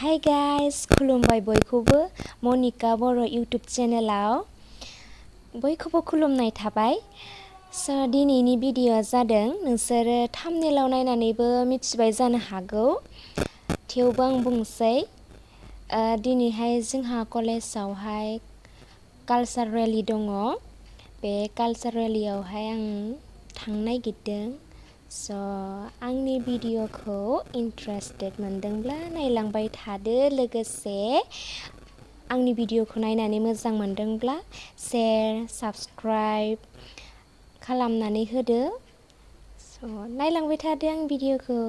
Hi guys, खुलुमबाय बयखौबो मनिका बर' YouTube चेनेलाव बयखौबो खुलुमनाय थाबाय। दिनैनि भिडिअ'आ जादों नोंसोरो थाम्बनेलाव नायनानैबो मिथिबाय जानो हागौ। थेवबो आं बुंसै दिनैहाय जोंहा कलेजावहाय कालचार रेलि दङ। बे कालचार रेलियावहाय आं थांनो नागिरदों। आंनि भिडिअ'खौ इन्टारेस्टेड मोनदोंब्ला नायलांबाय थादो, लोगोसे आंनि भिडिअ'खौ नायनानै मोजां मोनदोंब्ला शेयार साबस्क्राइब खालामनानै होदो। नायलांबाय थादो आं भिडिअ'खौ।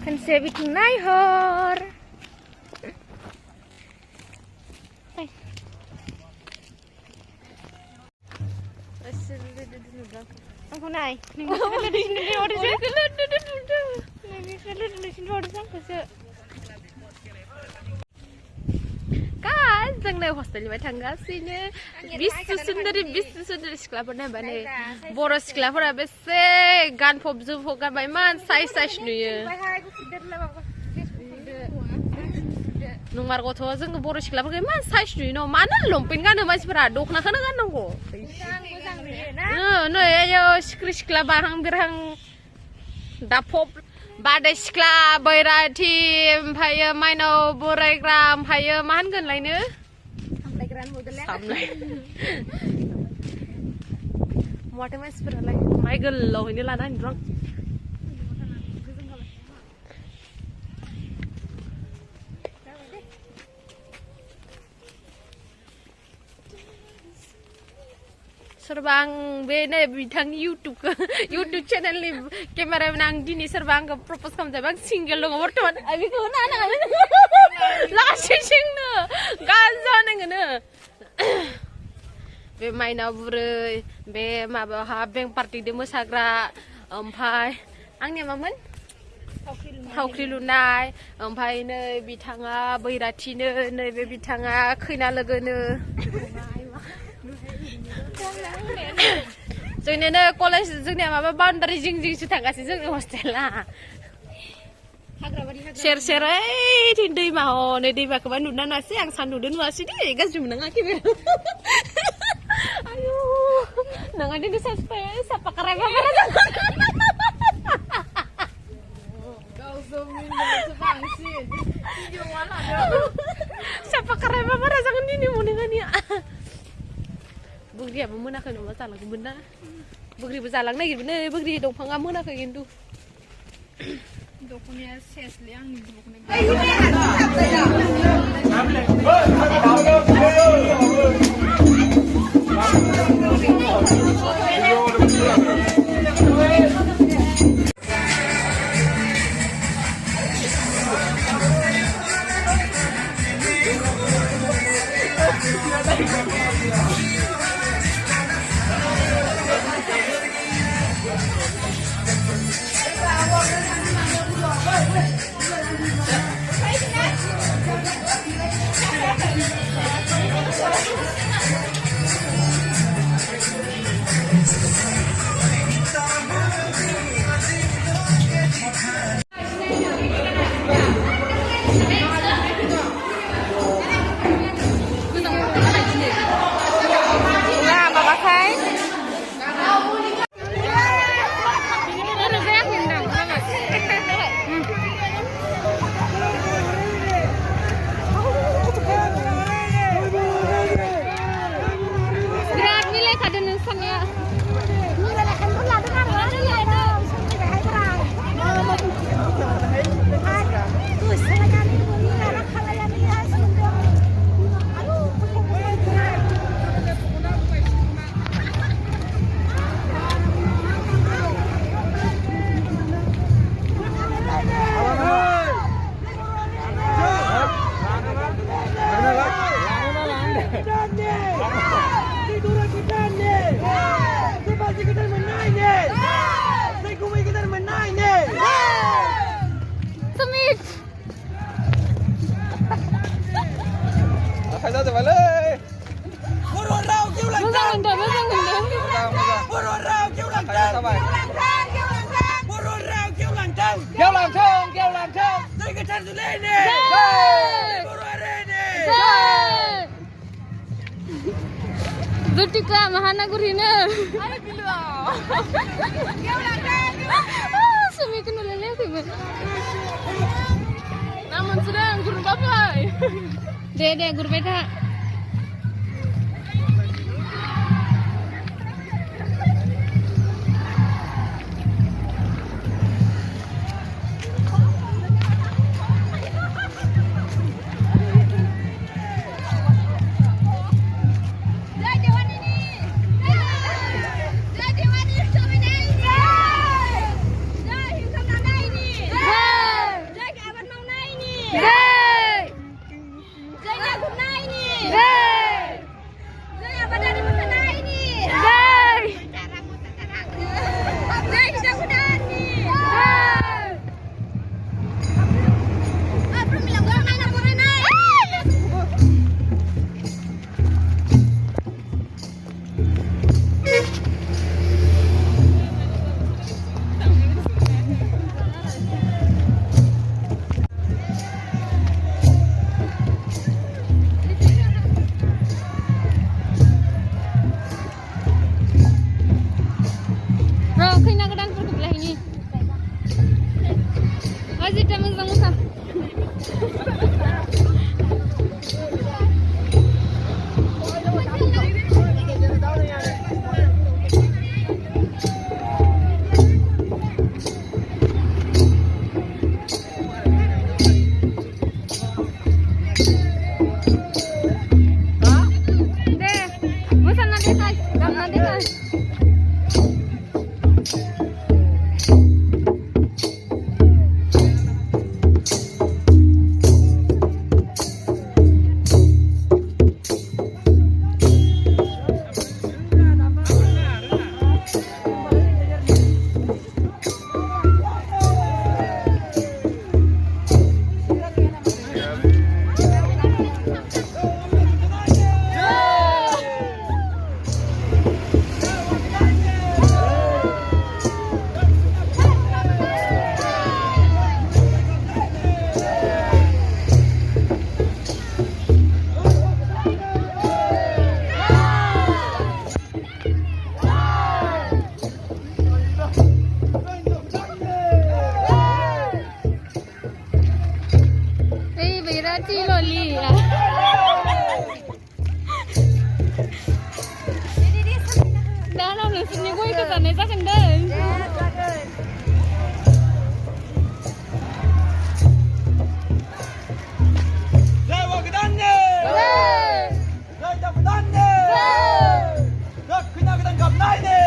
खनसे बिथिं नायहर। Aku naik. Kan, जोंनो हस्टेलनिफ्राय थांगासिनो बिसु सुन्दरि सिख्लाफोर नायबा नै बर' सिख्लाफोरा बेसे गानफब जोमफब गानबाय मान साइज नुयो। नंमारगौथ' जोङो बर' सिख्लाफोरखौ इमान साइज नुयो न', मानो लंपेन्ट गानो मानसिफोरा, दख'नाखौनो गाननांगौ। नै आयौ सिख्रि सिख्ला बारहां बिरहां दाफब बारदै सिख्ला बैराथि ओमफ्रायो माइनाव बरायग्रा ओमफ्रायो मा होनगोनलायनो माथो मानसिफोरालाय माइ गोलावैनो लानानै दं। सोरबा आं बे नै बिथांनि इउटुब चेनेलनि केमेरामेन आं दिनै सोरबा आंखौ प्रप'ज खालामजाबाय। आं सिंगेल दङ बर्थमान। बेखौ नाङा लासिंनो गानजानांगोनो। बे माइनाव बुरै, बे माबाहा बेंक पार्टिजों मोसाग्रा, ओमफ्राय आंनिया मामोन थावख्रि लुनाय, ओमफ्राय नै बिथाङा बैराथिनो, नैबे बिथाङा खैना लोगोनो। जोंनिनो कलेज जोंनिया माबा बाउन्डारि जिं जिंसो थांगासिनो जोंनि हस्टेला। सेर सेर ओइथिं दैमा हनै दैमाखौबा नुना नुवासै आं सानदुंदो नुवासै दे गाज्रि मोननाङाखै बे। आयु नोंहा दिनै साफा कारायबा बारा जागोन। साफा कारायबा बारा जागोन दिनै मोनोगानिया। बोग्रियाबो मोनाखै नङा जालांगौमोन ना। बोग्रिबो जालांनो नागिरबाय नै बोग्रि दंफाङा मोनाखै खिन्थु। दख'नाया सेसलै आंनि Zutika Mahanagurina. Sumi kenulele sih. Namun sedang guru bapak. Dede guru beta. Naidw!